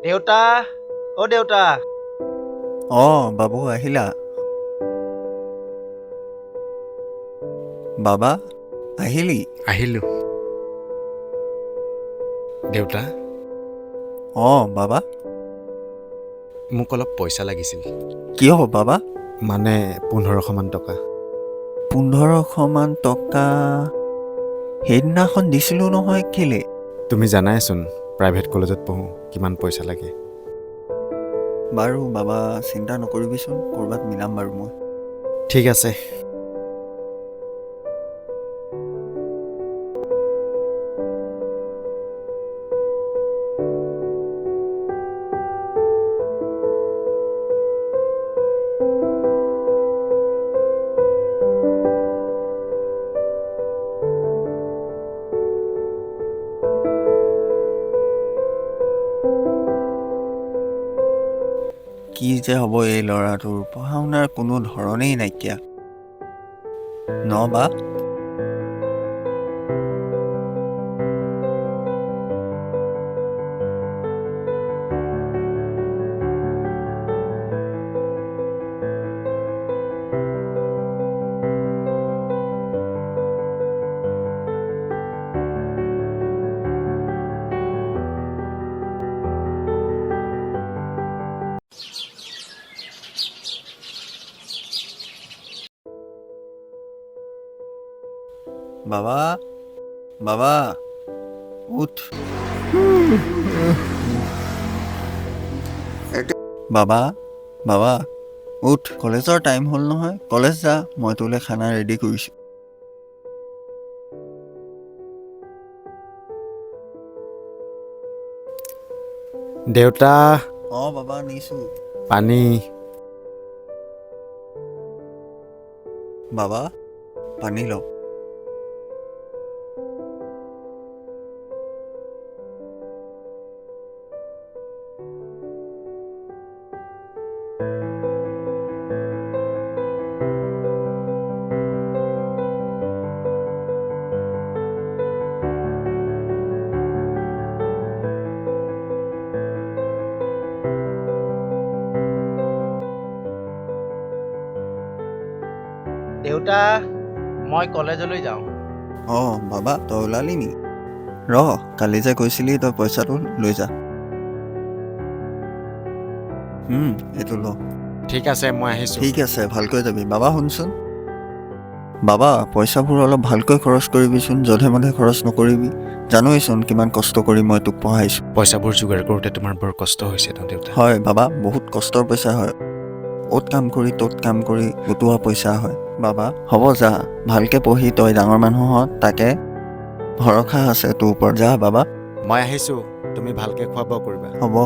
দেউতা, অ দেউতা। বাবু আহিলা? বাবা আহিলি? আহিলো। দেউতা, বাবা মোক অলপ পইচা লাগিছিল। কিয় বাবা? মানে 1500মান টকা। 1500মান টকা সেইদিনাখন দিছিলোঁ নহয়, কেলে? তুমি জানাইচোন প্ৰাইভেট কলেজত পঢ়োঁ, কিমান পইচা লাগে। বাৰু বাবা চিন্তা নকৰিবিচোন, ক'ৰবাত মিলাম বাৰু মই। ঠিক আছে। কি যে হ'ব এই ল'ৰাটোৰ, পঢ়া শুনাৰ কোনো ধৰণেই নাইকিয়া ন বা? বাবা বাবা উঠ। বাবা বাবা উঠ, কলেজৰ টাইম হ'ল নহয়, কলেজ যা, মই তোলৈ খানা ৰেডি কৰিছোঁ। দেউতা, বাবা নিছোঁ। পানী। বাবা পানী লওক। দেউতা, মই কলেজলৈ যাওঁ। বাবা তই ওলালি নি? কালি যে কৈছিলি তই পইচাটো লৈ যা। এইটো ল। ঠিক আছে, মই আহিছোঁ। ঠিক আছে, ভালকৈ যাবি। বাবা শুনচোন, বাবা পইচাবোৰ অলপ ভালকৈ খৰচ কৰিবিচোন, যধে মধে খৰচ নকৰিবি। জানোৱেইচোন কিমান কষ্ট কৰি মই তোক পঢ়াইছোঁ। পইচাবোৰ যোগাৰ কৰোঁতে তোমাৰ বৰ কষ্ট হৈছে ন দেউতা? হয় বাবা, বহুত কষ্টৰ পইচা হয়। অ'ত কাম কৰি ত'ত কাম কৰি গোটোৱা পইচা হয়। বাবা হ'ব যা, ভালকৈ পঢ়ি তই ডাঙৰ মানুহ হ, তাকে ভৰসা আছে তোৰ ওপৰত। যা বাবা। মই আহিছোঁ, তুমি ভালকৈ খোৱা বোৱা কৰিবা। হ'ব।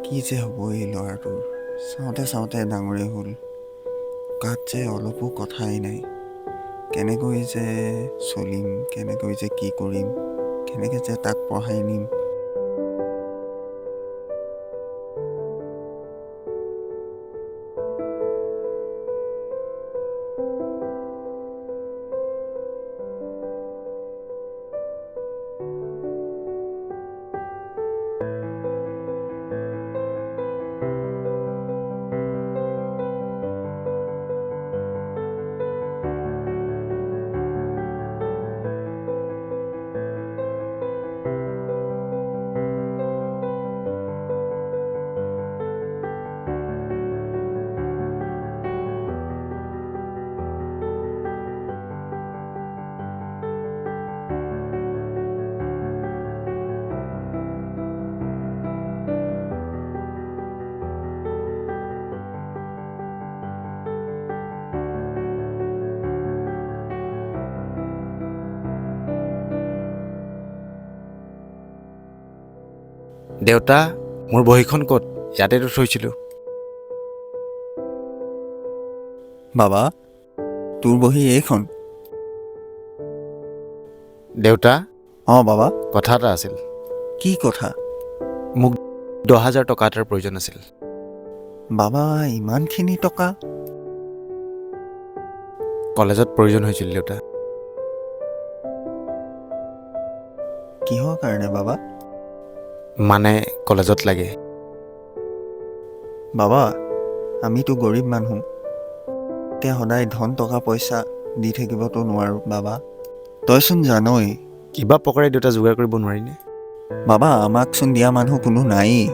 কি যে হ'ব এই ল'ৰাটোৰ, চাওঁতে চাওঁতে ডাঙৰেই হ'ল, গাত যে অলপো কথাই নাই। কেনেকৈ যে চলিম, কেনেকৈ যে কি কৰিম, কেনেকৈ যে তাক পঢ়াই নিম। দেউতা, মোৰ বহীখন ক'ত? ইয়াতেতো থৈছিলোঁ। বাবা তোৰ বহী এইখন? দেউতা, অঁ বাবা, কথা এটা আছিল। কি কথা? মোক 10,000 টকা এটাৰ প্ৰয়োজন আছিল। বাবা, ইমানখিনি টকা? কলেজত প্ৰয়োজন হৈছিল দেউতা। কিহৰ কাৰণে বাবা? মানে কলেজত লাগে। বাবা, আমিতো গৰীব মানুহ, এতিয়া সদায় ধন টকা পইচা দি থাকিবতো নোৱাৰোঁ বাবা। তইচোন জানই কিবা প্ৰকাৰে দেউতা যোগাৰ কৰিব নোৱাৰিনে? বাবা, আমাকচোন দিয়া মানুহ কোনো নায়েই।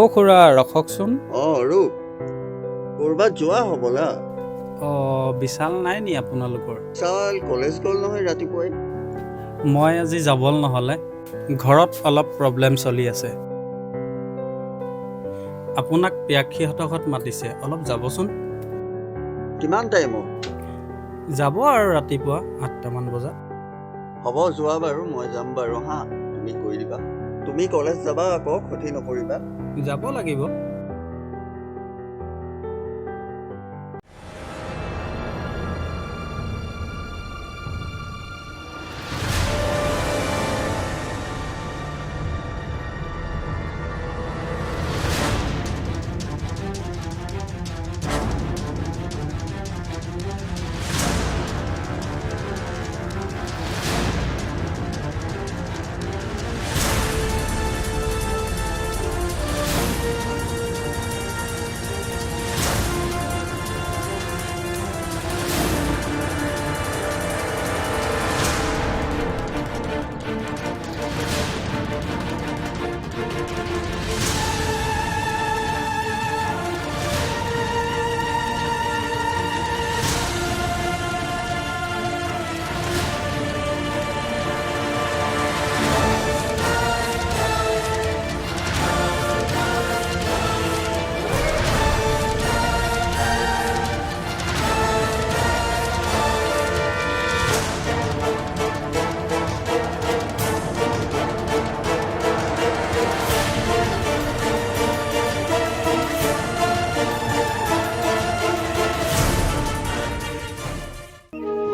অ' খুৰা ৰখকচোন। অঁ ৰূপ, ক'ৰবাত যোৱা হ'বলা? অঁ, বিশাল নাই নি আপোনালোকৰ? চাল কলেজ গ'ল নহয় ৰাতিপুৱাই। মই আজি যাবল নহ'লে, ঘৰত অলপ প্ৰব্লেম চলি আছে। আপোনাক পিয়াক্ষীহঁতৰ ঘৰত মাতিছে, অলপ যাবচোন। কিমান টাইমত? যাব আৰু ৰাতিপুৱা 8টামান বজাত। হ'ব, যোৱা বাৰু, মই যাম বাৰু হা, তুমি কৈ দিবা। তুমি কলেজ যাবা আকৌ, ক্ষতি নকৰিবা। যাব লাগিব।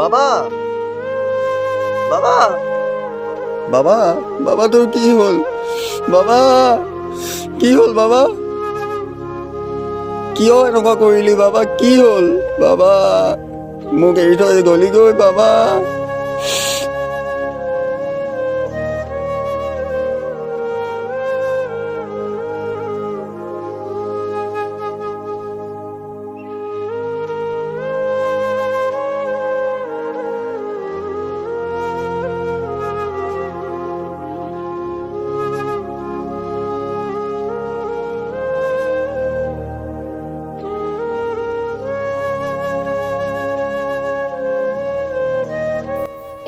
বাবা, বাবা, বাবা, বাবা, তোৰ কি হ'ল? বাবা, কি হ'ল বাবা? কিয় এনেকুৱা কৰিলি বাবা? কি হ'ল বাবা? মোক এৰি থৈ গ'লিগৈ বাবা।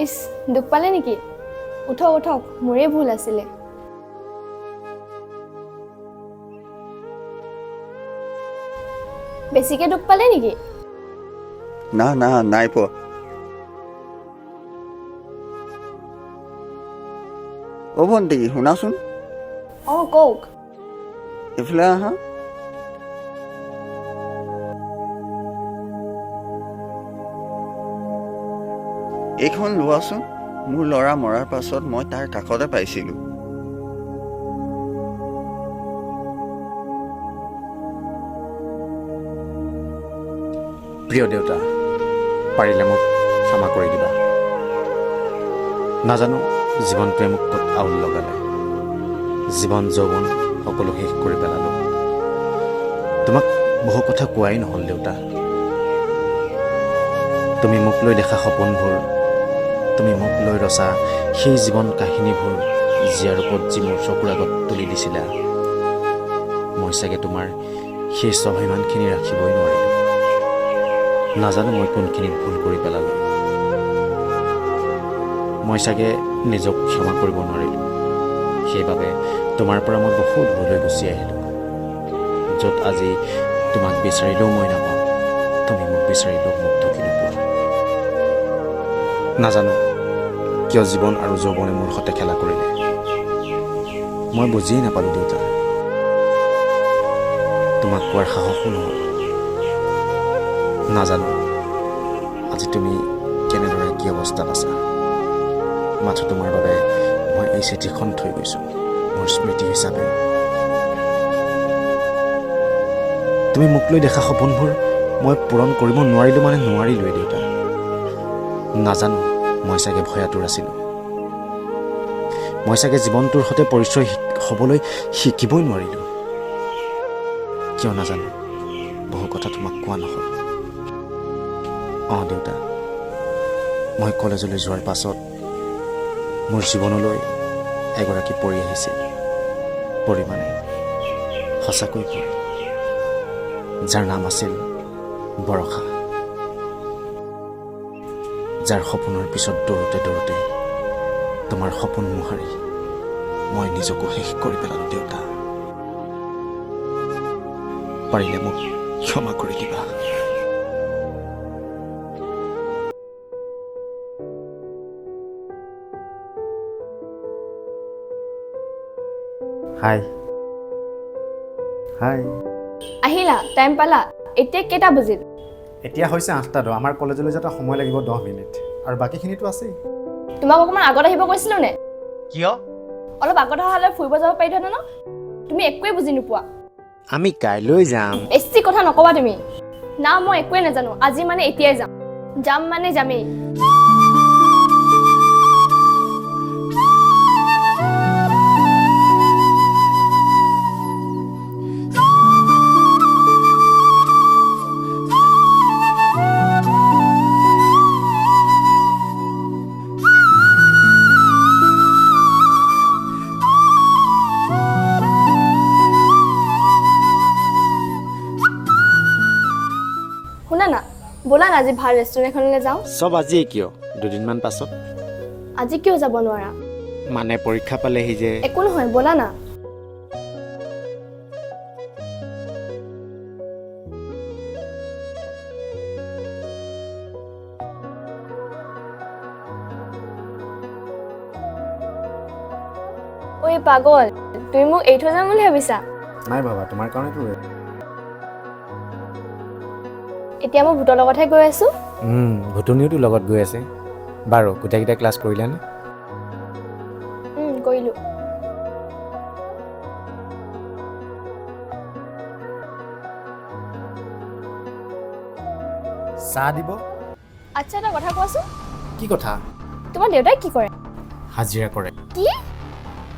ইছ, দুখ পালে নেকি? উঠক উঠক, মোৰে ভুল আছিলে। বেছিকে দুখ পালে নেকি? না না, নাই পোৱা। অ' ভণ্টি, শুনাচোন। অঁ, কওক। এইফালে আহা। এইখন লোৱাচোন। মোৰ ল'ৰা মৰাৰ পাছত মই তাৰ কাষতে পাইছিলোঁ। প্ৰিয় দেউতা, পাৰিলে মোক ক্ষমা কৰি দিবা। নাজানো জীৱনটোৱে মোক ক'ত আউল লগালে। জীৱন যৌৱন সকলো শেষ কৰি পেলালোঁ। তোমাক বহু কথা কোৱাই নহ'ল দেউতা। তুমি মোক লৈ দেখা সপোনবোৰ, তুমি মোক লৈ ৰচা সেই জীৱন কাহিনীবোৰ, জীয়াৰ ৰূপত যি মোৰ চকুৰ আগত তুলি দিছিলা, মই চাগে তোমাৰ সেই স্বাভিমানখিনি ৰাখিবই নোৱাৰিলোঁ। নাজানো মই কোনখিনিত ভুল কৰি পেলালোঁ। মই চাগে নিজক ক্ষমা কৰিব নোৱাৰিলোঁ। সেইবাবে তোমাৰ পৰা মই বহুত দূৰলৈ গুচি আহিলোঁ, য'ত আজি তোমাক বিচাৰিলেও মই নাপাওঁ, তুমি মোক বিচাৰিলেও মোক ঢুকি নোপোৱা। নাজানো কিয় জীৱন আৰু যৌৱনে মোৰ সৈতে খেলা কৰিলে, মই বুজিয়েই নাপালোঁ দেউতা। তোমাক কোৱাৰ সাহসো নহ'ল। নাজানো আজি তুমি কেনেদৰে কি অৱস্থাত আছা। মাথো তোমাৰ বাবে মই এই চিঠিখন থৈ গৈছোঁ মোৰ স্মৃতি হিচাপে। তুমি মোক লৈ দেখা সপোনবোৰ মই পূৰণ কৰিব নোৱাৰিলোঁ মানে নোৱাৰিলোৱেই দেউতা। নাজানো মই চাগে ভয়াতুৰ আছিলোঁ, মই চাগে জীৱনটোৰ সৈতে পৰিচয় হ'বলৈ শিকিবই নোৱাৰিলোঁ। কিয় নাজানো বহু কথা তোমাক কোৱা নহ'ল। দেউতা, মই কলেজলৈ যোৱাৰ পাছত মোৰ জীৱনলৈ এগৰাকী পৰি আহিছিল, পৰি মানে সঁচাকৈ পৰি, যাৰ নাম আছিল বৰষা, যাৰ সপোনৰ পিছত দৌৰোতে দৌৰোতে তোমাৰ সপোন মোহাৰি মই নিজকো শেষ কৰি পেলালোঁ। দেউতা, পাৰিলে মোক ক্ষমা কৰি দিবা। হাই হাই, আহিলা, টাইম পালা। এতিয়া কেইটা বাজিল? এতিয়া হৈছে 8টা। আমাৰ কলেজলৈ যোৱাটা সময় লাগিব 10 মিনিট, আৰু বাকীখিনিতো আছেই। তোমাক অকণমান আগত আহিব কৈছিলো নে? কিয়? অলপ আগত অহা হ'লে ফুৰিব যাব পাৰিলোহেঁতেন ন? তুমি একোৱেই বুজি নোপোৱা। আমি কাইলৈ যাম। বেছি কথা নকবা তুমি। না মই একোৱে নাজানো, আজি মানে এতিয়াই যাম। যাম মানে যামেই। শুনা না, ব'লা না আজি ভাল ৰেষ্টুৰেণ্ট এখনলৈ যাওঁ। চব আজিয়ে কিয়? দুদিনমান পাছত। আজি কিয় যাব নোৱাৰা? মানে পৰীক্ষা পালেহি যে। একো নহয়, ব'লা না। ঐ পাগল, তুমি মোক এৰি থৈ যাম বুলি ভাবিছা? নাই বাবা, তোমাৰ কাৰণেতো। এতিয়া মই ভূতৰ লগতহে গৈ আছো। ভুটুনিওতো লগত গৈ আছে। বাৰু গোটেইকেইটা ক্লাছ কৰিলানে? কৰিলো। চাহ দিব। আচ্ছা, এটা কথা কোৱাচোন। কি কথা? তোমাৰ দেউতাই কি কৰে? হাজিৰা কৰে। কি?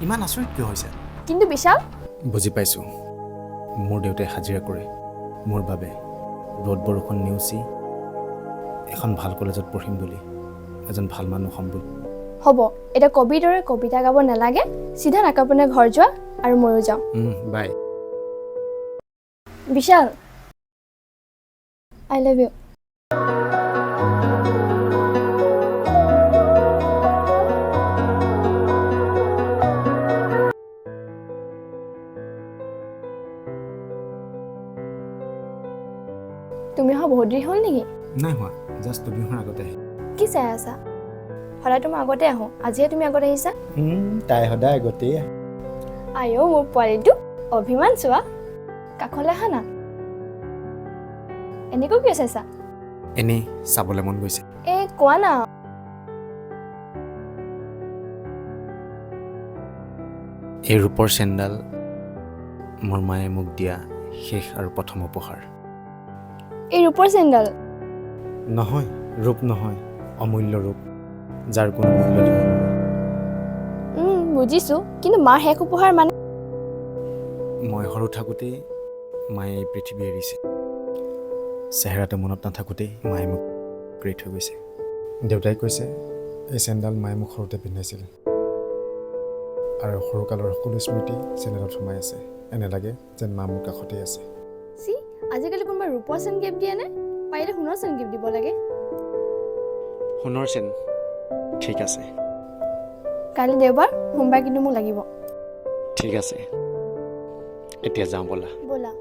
ইমান আচৰিত কিয় হৈছে? কিন্তু বিশাল। বুজি পাইছোঁ, মোৰ দেউতাই হাজিৰা কৰে মোৰ বাবে ৰ'দ বৰষুণ নেওচি এখন ভাল কলেজত পঢ়িম বুলি, এজন ভাল মানুহ হ'ম বুলি। হ'ব, এতিয়া কবিৰ দৰে কবিতা গাব নালাগে, চিধা নাকাপোনে ঘৰ যোৱা আৰু ময়ো যাওঁ। বাই। বিশাল, আই লাভ ইউ। তুমি অহা বহুত দেৰি হ'ল নেকি? নাই হোৱা, জাষ্ট তুমি অহাৰ আগতে আহি। কি চাই আছা? সদায় তোমাৰ আগতে আহোঁ, আজিহে তুমি আগত আহিছা। তাই সদায় আগতেই আহে। আইঅ মোৰ পোৱালিটো, অভিমান চোৱা। কাষলৈ আহা না। এনেকৈ কিয় চাইছা? এনেই চাবলৈ মন গৈছে। কোৱা না। এই ৰূপৰ চেণ্ডাল মোৰ মায়ে মোক দিয়া শেষ আৰু প্ৰথম উপহাৰ। এই ৰূপৰ চেণ্ডাল? নহয়, ৰূপ নহয়, অমূল্য ৰূপ, যাৰ কোনো মূল্য দিব নোৱাৰে। বুজিছো, কিন্তু মাৰ শেষ উপহাৰ মানে? মই সৰু থাকোঁতেই মায়ে এই পৃথিৱী এৰিছে। চেহেৰাটো মনত নাথাকোঁতেই মায়ে মোক এৰি থৈ গৈছে। দেউতাই কৈছে এই চেণ্ডাল মায়ে মোক সৰুতে পিন্ধাইছিল, আৰু সৰুকালৰ সকলো স্মৃতি চেণ্ডেলত সোমাই আছে। এনে লাগে যেন মা মোৰ কাষতেই আছে। আজিকালি কোনোবা ৰূপৰ চেন গিফ্ট দিয়ে নে? পাৰিলে সোণৰ চেন গিফ্ট দিব লাগে। সোণৰ চেন ঠিক আছে। কাইলৈ দেওবাৰ, সোমবাৰ কিন্তু মোক লাগিব। ঠিক আছে এতিয়া যাওঁ ব'লা ব'লা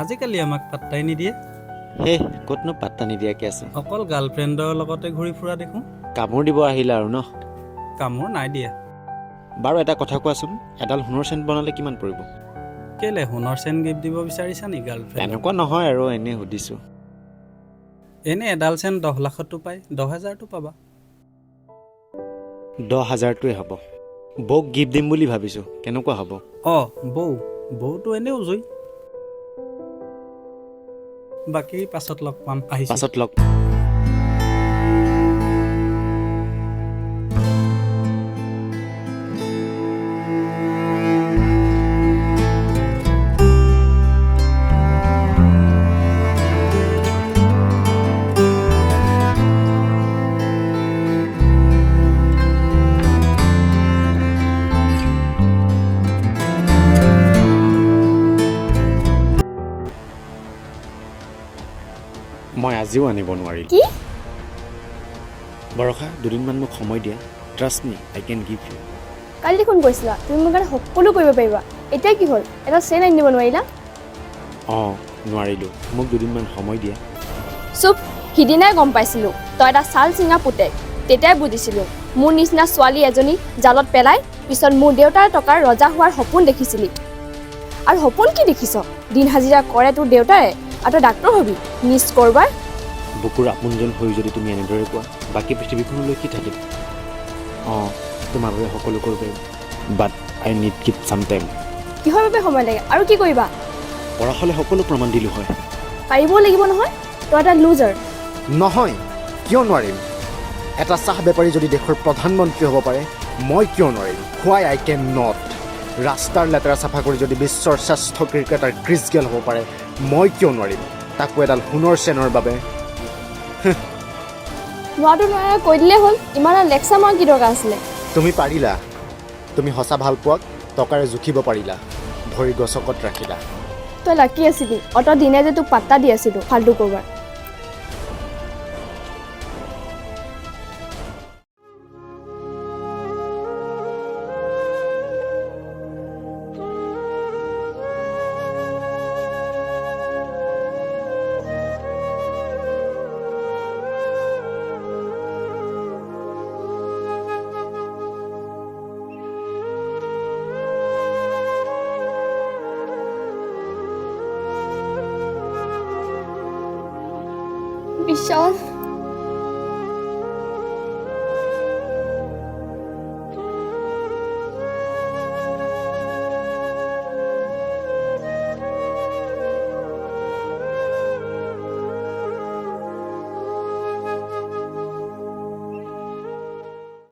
আজিকালি আমাক পাত্তাই নিদিয়ে হে ক'তনো পাত্তা নিদিয়াকৈ আছো অকল গাৰ্লফ্ৰেণ্ডৰ লগতে ঘূৰি ফুৰা দেখোঁ কামোৰ দিব আহিলা আৰু ন কামোৰ নাই দিয়া বাৰু এটা কথা কোৱাচোন এডাল সোণৰ চেণ্ট বনালে কিমান পৰিব কেলে সোণৰ চেন গিফ্ট দিব বিচাৰিছা নি গাৰ্লফ্ৰেণ্ড তেনেকুৱা নহয় আৰু এনেই সুধিছোঁ এনে এডাল চেন 10 লাখতো পায় 10,000টো পাবা 10,000টোৱে হ'ব বৌক গিফ্ট দিম বুলি ভাবিছোঁ কেনেকুৱা হ'ব বৌটো এনেও জুই বাকী পাছত লগ পাম আহিছোঁ পাছত লগ মই আজিও আনিব নোৱাৰিলোঁ কি বৰষা দুদিনমান মোক সময় দিয়া trust me I can give you কালি দেখোন কৈছিলা তুমি মোৰ কাৰণে সকলো কৰিব পাৰিবা এতিয়া কি হ'ল এটা চেন আনি দিব নোৱাৰিলা অঁ নোৱাৰিলোঁ মোক দুদিনমান সময় দিয়া চুপ সিদিনাই গম পাইছিলোঁ তই এটা ছাল চিঙা পুতেক তেতিয়াই বুজিছিলোঁ মোৰ নিচিনা ছোৱালী এজনী জালত পেলাই পিছত মোৰ দেউতাৰ টকাৰ ৰজা হোৱাৰ সপোন দেখিছিলি আৰু সপোন কি দেখিছ দিন হাজিৰা কৰে তোৰ দেউতাৰে আৰু তই ডাক্তৰ হবি মিছ কৰবাৰ বুকুৰ আপোনজন হৈ যদি তুমি এনেদৰে কোৱা বাকী পৃথিৱীখনলৈ কি থাকিব অঁ তোমাৰ বাবে সকলো কৰিব পাৰিম বাট আই নিড কিপ চাম টাইম কিহৰ বাবে সময় লাগে আৰু কি কৰিবা পৰা হ'লে সকলো প্ৰমাণ দিলোঁ হয় পাৰিবও লাগিব নহয় তই এটা লুজাৰ নহয় কিয় নোৱাৰিম এটা চাহ বেপাৰী যদি দেশৰ প্ৰধানমন্ত্ৰী হ'ব পাৰে মই কিয় নোৱাৰিম হোৱাই আই কেন নট ৰাস্তাৰ লেতেৰা চাফা কৰি যদি বিশ্বৰ শ্ৰেষ্ঠ ক্ৰিকেটাৰ ক্ৰিছ গেল হ'ব পাৰে মই কিয় নোৱাৰিম তাকো এডাল সোণৰ চেনৰ বাবে নোৱাৰো নোৱাৰা কৈ দিলেই হ'ল ইমান লেকচাৰ মাৰ কি দৰকাৰ আছিলে তুমি পাৰিলা তুমি সঁচা ভাল পোৱাক টকাৰে জুখিব পাৰিলা ভৰি গছকত ৰাখিলা তই লাকি আছিলি অত দিনে যে তোক পাত্তা দি আছিলোঁ ফাল্টু কৰবাৰ